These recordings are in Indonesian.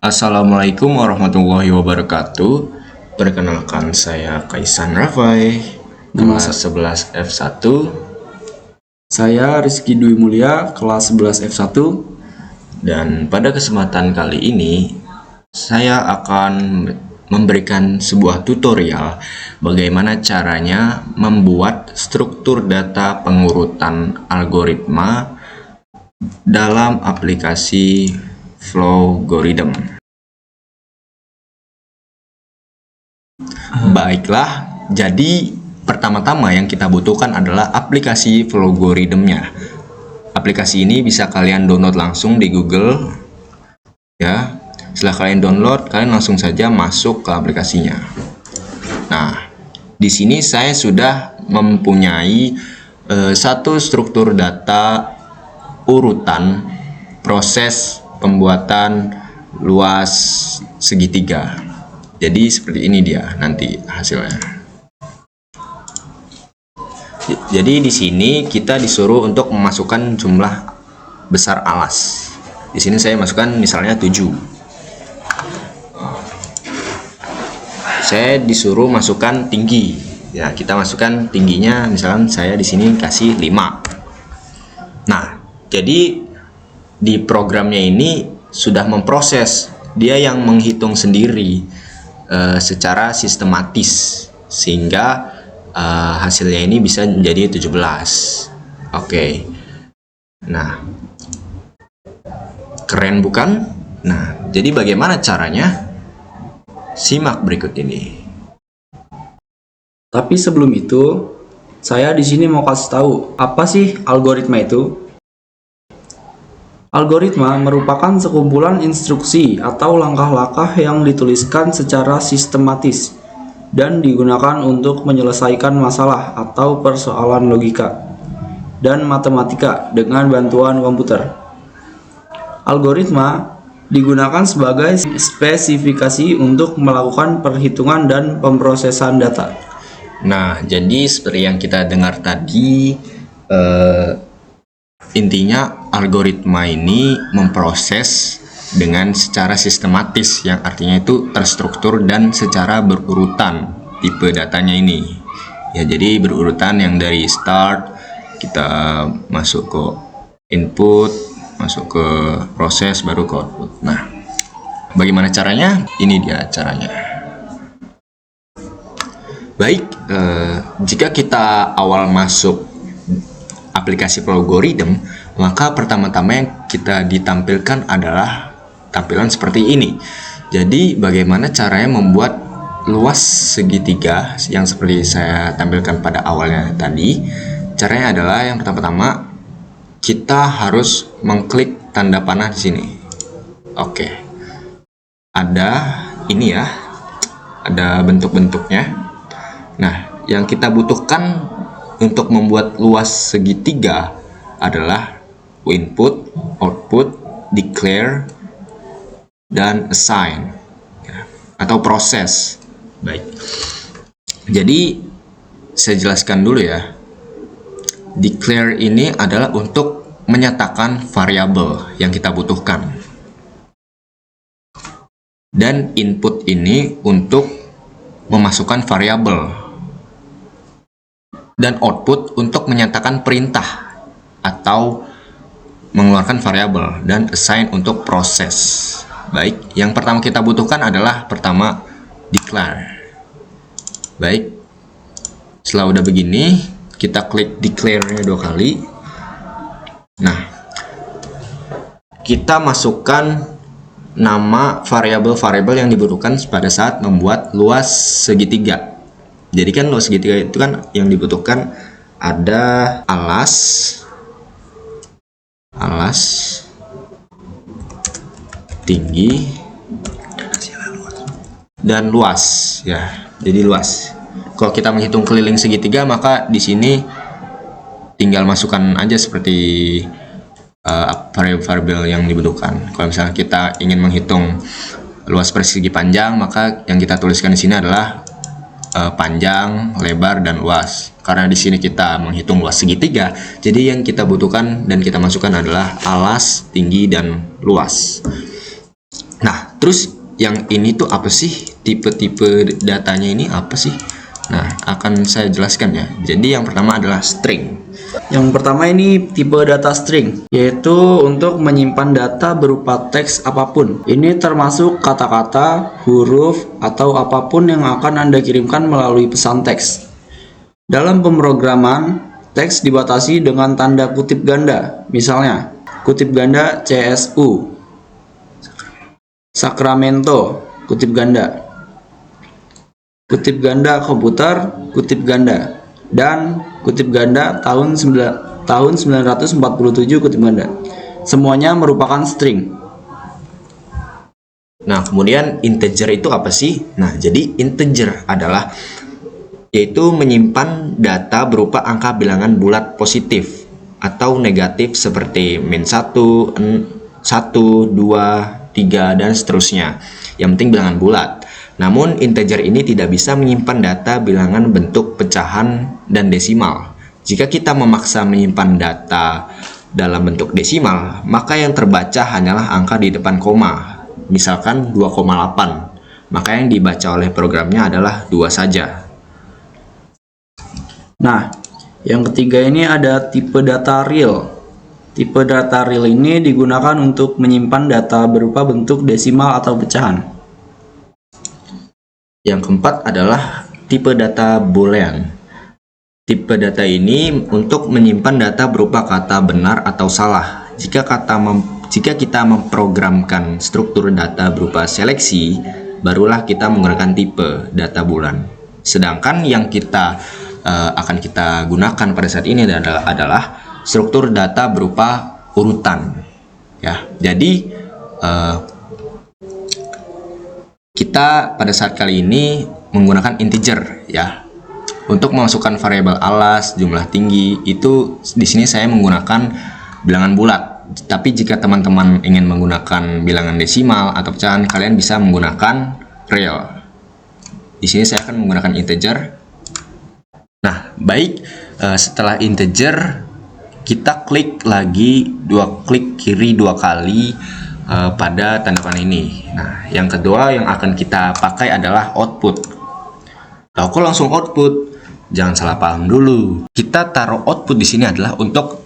Assalamualaikum warahmatullahi wabarakatuh. Perkenalkan, saya Kaisan Rafai, kelas 11 F1. Saya Rizky Dwi Mulia, kelas 11 F1. Dan pada kesempatan kali ini, saya akan memberikan sebuah tutorial bagaimana caranya membuat struktur data pengurutan algoritma dalam aplikasi Flowgorithm. Baiklah, jadi pertama-tama yang kita butuhkan adalah aplikasi Flowgorithm-nya. Aplikasi ini bisa kalian download langsung di Google, ya. Setelah kalian download, kalian langsung saja masuk ke aplikasinya. Nah, di sini saya sudah mempunyai satu struktur data urutan proses pembuatan luas segitiga. Jadi seperti ini dia nanti hasilnya. Jadi di sini kita disuruh untuk memasukkan jumlah besar alas. Di sini saya masukkan misalnya 7. Saya disuruh masukkan tinggi. Ya, kita masukkan tingginya, misalkan saya di sini kasih 5. Nah, jadi di programnya ini sudah memproses, dia yang menghitung sendiri secara sistematis sehingga hasilnya ini bisa menjadi 17. Oke. Nah, keren bukan? Nah, jadi bagaimana caranya? Simak berikut ini. Tapi sebelum itu, saya di sini mau kasih tahu apa sih algoritma itu. Algoritma merupakan sekumpulan instruksi atau langkah-langkah yang dituliskan secara sistematis dan digunakan untuk menyelesaikan masalah atau persoalan logika dan matematika dengan bantuan komputer. Algoritma digunakan sebagai spesifikasi untuk melakukan perhitungan dan pemrosesan data. Nah, jadi seperti yang kita dengar tadi, intinya algoritma ini memproses dengan secara sistematis, yang artinya itu terstruktur dan secara berurutan tipe datanya ini. Ya, jadi berurutan yang dari start kita masuk ke input, masuk ke proses, baru ke output. Nah, bagaimana caranya? Ini dia caranya. Baik, jika kita awal masuk aplikasi Flowgorithm, maka pertama-tama yang kita ditampilkan adalah tampilan seperti ini. Jadi bagaimana caranya membuat luas segitiga yang seperti saya tampilkan pada awalnya tadi. Caranya adalah yang pertama-tama kita harus mengklik tanda panah di sini. Oke. Ada ini ya. Ada bentuk-bentuknya. Nah, yang kita butuhkan untuk membuat luas segitiga adalah input, output, declare, dan assign, ya, atau proses. Baik. Jadi saya jelaskan dulu ya. Declare ini adalah untuk menyatakan variabel yang kita butuhkan. Dan input ini untuk memasukkan variabel. Dan output untuk menyatakan perintah atau mengeluarkan variabel, dan assign untuk proses. Baik, yang pertama kita butuhkan adalah pertama declare. Baik, setelah udah begini kita klik declare-nya 2 kali. Nah, kita masukkan nama variabel-variabel yang dibutuhkan pada saat membuat luas segitiga. Jadi kan luas segitiga itu kan yang dibutuhkan ada alas, tinggi, dan luas ya. Jadi luas. Kalau kita menghitung keliling segitiga, maka di sini tinggal masukkan aja seperti variabel yang dibutuhkan. Kalau misalnya kita ingin menghitung luas persegi panjang, maka yang kita tuliskan di sini adalah panjang, lebar, dan luas. Karena di sini kita menghitung luas segitiga, jadi yang kita butuhkan dan kita masukkan adalah alas, tinggi, dan luas. Nah, terus yang ini tuh apa sih? Tipe-tipe datanya ini apa sih? Nah, akan saya jelaskan ya. Jadi yang pertama adalah string. Yang pertama ini tipe data string, yaitu untuk menyimpan data berupa teks apapun. Ini termasuk kata-kata, huruf, atau apapun yang akan Anda kirimkan melalui pesan teks. Dalam pemrograman, teks dibatasi dengan tanda kutip ganda. Misalnya, kutip ganda CSU, Sacramento, kutip ganda. Kutip ganda komputer, kutip ganda. Dan kutip ganda tahun 1947 kutip ganda. Semuanya merupakan string. Nah, kemudian integer itu apa sih? Nah, jadi integer adalah yaitu menyimpan data berupa angka bilangan bulat positif atau negatif seperti -1, 1, 2, 3, dan seterusnya. Yang penting bilangan bulat. Namun integer ini tidak bisa menyimpan data bilangan bentuk pecahan dan desimal. Jika kita memaksa menyimpan data dalam bentuk desimal, maka yang terbaca hanyalah angka di depan koma. Misalkan 2,8. Maka yang dibaca oleh programnya adalah 2 saja. Nah, yang ketiga ini ada tipe data real. Tipe data real ini digunakan untuk menyimpan data berupa bentuk desimal atau pecahan. Yang keempat adalah tipe data boolean. Tipe data ini untuk menyimpan data berupa kata benar atau salah. Jika kita memprogramkan struktur data berupa seleksi, barulah kita menggunakan tipe data boolean. Sedangkan yang akan kita gunakan pada saat ini adalah struktur data berupa urutan. Ya, jadi kita pada saat kali ini menggunakan integer ya. Untuk memasukkan variabel alas, jumlah tinggi, itu di sini saya menggunakan bilangan bulat. Tapi jika teman-teman ingin menggunakan bilangan desimal atau pecahan, kalian bisa menggunakan real. Di sini saya akan menggunakan integer. Nah, baik, setelah integer kita klik lagi klik kiri 2 kali pada tanda panah ini. Nah, yang kedua yang akan kita pakai adalah output. Nah, kok langsung output? Jangan salah paham dulu. Kita taruh output di sini adalah untuk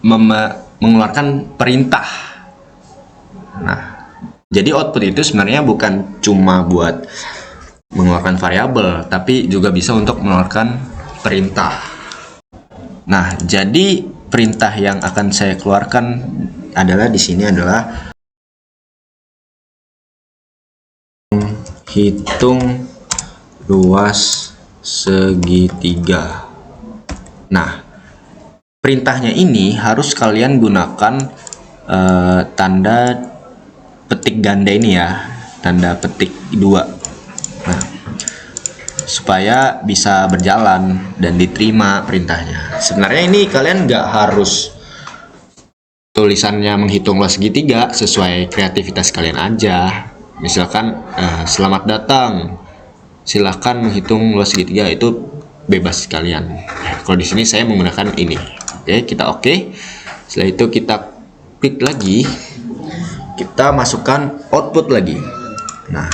mengeluarkan perintah. Nah, jadi output itu sebenarnya bukan cuma buat mengeluarkan variabel, tapi juga bisa untuk mengeluarkan perintah. Nah, jadi perintah yang akan saya keluarkan adalah di sini adalah hitung luas segitiga. Nah, perintahnya ini harus kalian gunakan tanda petik ganda ini ya, tanda petik 2. Nah, supaya bisa berjalan dan diterima perintahnya. Sebenarnya ini kalian nggak harus tulisannya menghitung luas segitiga, sesuai kreativitas kalian aja. Misalkan selamat datang, silahkan menghitung luas segitiga, itu bebas kalian. Kalau di sini saya menggunakan ini. Oke, kita oke. Setelah itu kita klik lagi, kita masukkan output lagi. Nah,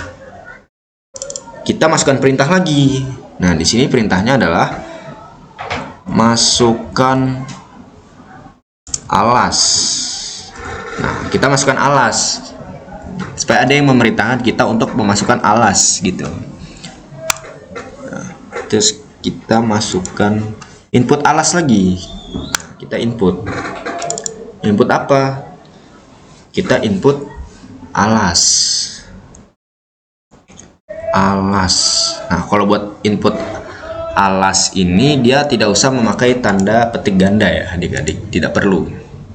kita masukkan perintah lagi. Nah, di sini perintahnya adalah masukkan alas. Nah, kita masukkan alas supaya ada yang memerintahkan kita untuk memasukkan alas gitu. Nah, terus kita masukkan input alas lagi. Kita input apa? Kita input alas. Nah, kalau buat input alas ini dia tidak usah memakai tanda petik ganda ya adik-adik, tidak perlu.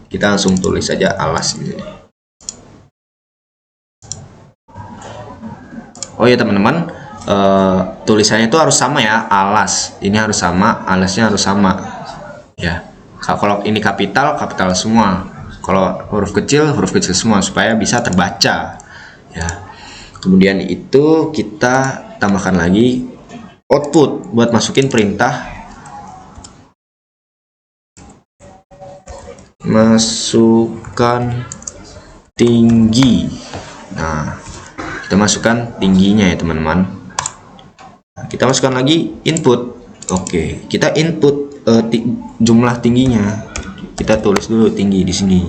Kita langsung tulis saja alas ini. Oh ya teman-teman, tulisannya itu harus sama ya, alas ini harus sama, alasnya harus sama ya. Kalau ini kapital semua, kalau huruf kecil semua, supaya bisa terbaca ya. Kemudian itu kita tambahkan lagi output buat masukin perintah masukkan tinggi. Nah, kita masukkan tingginya ya teman-teman. Kita masukkan lagi input. Oke, kita input jumlah tingginya. Kita tulis dulu tinggi di sini.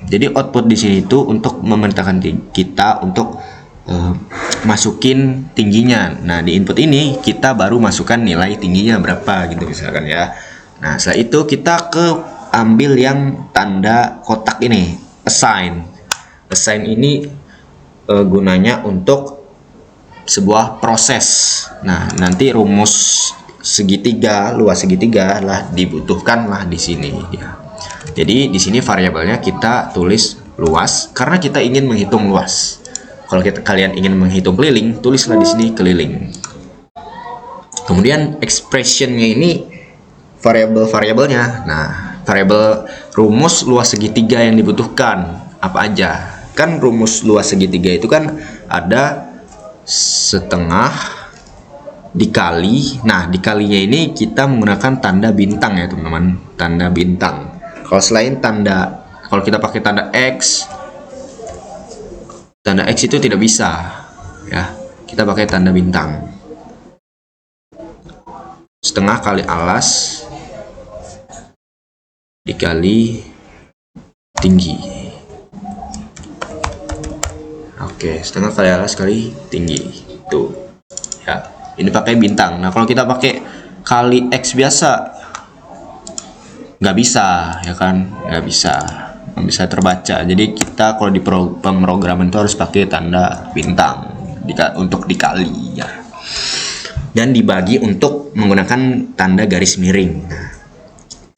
Jadi output di sini itu untuk memerintahkan kita untuk masukin tingginya. Nah, di input ini kita baru masukkan nilai tingginya berapa gitu misalkan ya. Nah, setelah itu kita ambil yang tanda kotak ini, assign. Assign ini gunanya untuk sebuah proses. Nah, nanti rumus segitiga, luas segitiga lah dibutuhkan lah di sini ya. Jadi di sini variabelnya kita tulis luas karena kita ingin menghitung luas. Kalau kalian ingin menghitung keliling, tulislah di sini keliling. Kemudian expressionnya ini variabelnya. Nah, variabel rumus luas segitiga yang dibutuhkan apa aja? Kan rumus luas segitiga itu kan ada setengah dikali. Nah, dikalinya ini kita menggunakan tanda bintang ya teman-teman, tanda bintang. Kalau selain kalau kita pakai tanda X itu tidak bisa ya, kita pakai tanda bintang. Setengah kali alas dikali tinggi. Oke, setengah kali alas kali tinggi tuh ya, ini pakai bintang. Nah, kalau kita pakai kali X biasa nggak bisa ya kan, nggak bisa terbaca. Jadi kita kalau di pemrograman itu harus pakai tanda bintang untuk dikali ya, dan dibagi untuk menggunakan tanda garis miring.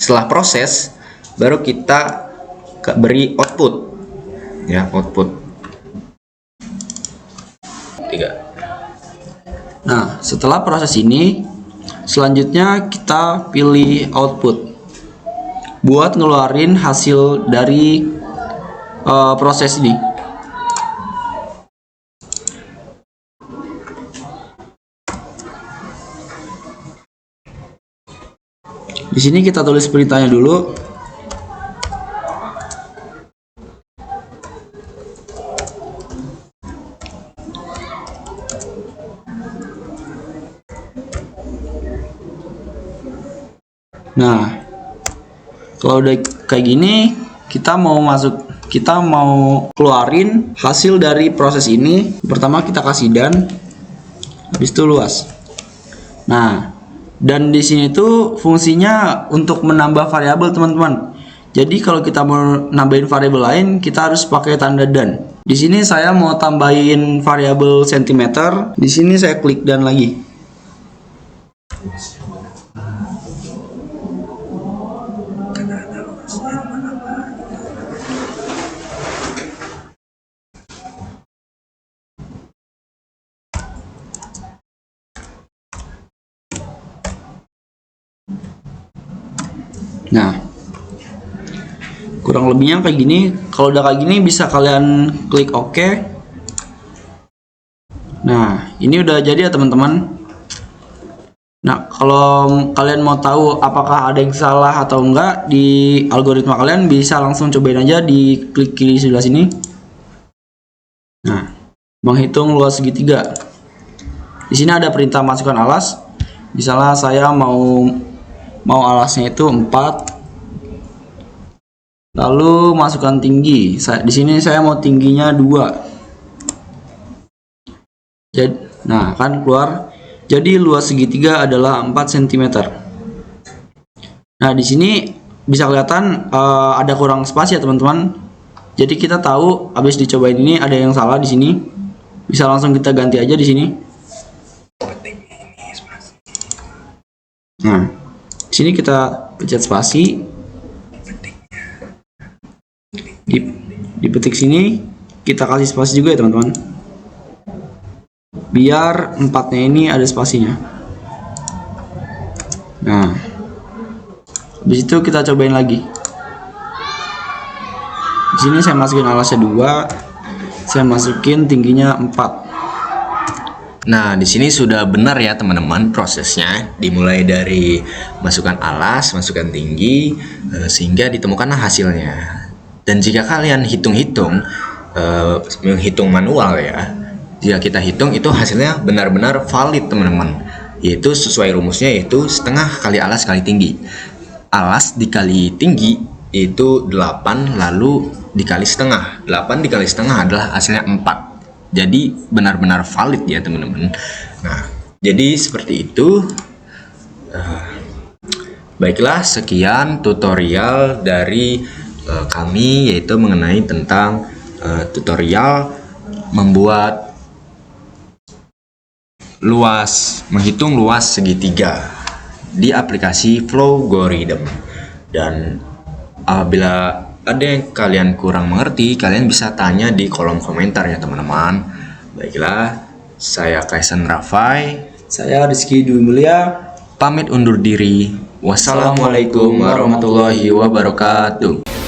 Setelah proses baru kita beri output ya, output 3. Nah, setelah proses ini selanjutnya kita pilih output buat ngeluarin hasil dari proses ini. Di sini kita tulis perintahnya dulu. Nah, kalau udah kayak gini, kita mau keluarin hasil dari proses ini. Pertama kita kasih dan, habis itu luas. Nah, dan di sini tuh fungsinya untuk menambah variabel teman-teman. Jadi kalau kita mau nambahin variabel lain, kita harus pakai tanda dan. Di sini saya mau tambahin variabel cm. Di sini saya klik dan lagi. Nah, kurang lebihnya kayak gini. Kalau udah kayak gini bisa kalian klik OK. Nah, ini udah jadi ya teman-teman. Nah, kalau kalian mau tahu apakah ada yang salah atau enggak di algoritma kalian, bisa langsung cobain aja di klik kiri sebelah sini. Nah, menghitung luas segitiga. Di sini ada perintah masukkan alas. Misalnya saya mau alasnya itu 4. Lalu masukkan tinggi. Di sini saya mau tingginya 2. Jadi, nah kan keluar. Jadi luas segitiga adalah 4 cm. Nah, di sini bisa kelihatan ada kurang spasi ya teman-teman. Jadi kita tahu habis dicobain ini ada yang salah di sini. Bisa langsung kita ganti aja di sini. Nah, di sini kita pencet spasi. Di petik sini kita kasih spasi juga ya teman-teman, biar 4-nya ini ada spasinya. Nah, habis itu kita cobain lagi. Di sini saya masukin alasnya 2, saya masukin tingginya 4. Nah, di sini sudah benar ya teman-teman prosesnya, dimulai dari masukkan alas, masukkan tinggi, sehingga ditemukanlah hasilnya. Dan jika kalian hitung-hitung, menghitung manual ya, jika kita hitung itu hasilnya benar-benar valid teman-teman, yaitu sesuai rumusnya, yaitu setengah kali alas kali tinggi. Alas dikali tinggi itu 8, lalu dikali setengah. 8 dikali setengah adalah hasilnya 4. Jadi benar-benar valid ya teman-teman. Nah, jadi seperti itu. Baiklah, sekian tutorial dari kami, yaitu mengenai tentang tutorial membuat menghitung luas segitiga di aplikasi Flowgoridem. Dan apabila ada yang kalian kurang mengerti, kalian bisa tanya di kolom komentar ya teman-teman. Baiklah, saya Kaisen Rafai, Saya Rizky Dwi Mulia. pamit undur diri. Wassalamualaikum warahmatullahi wabarakatuh.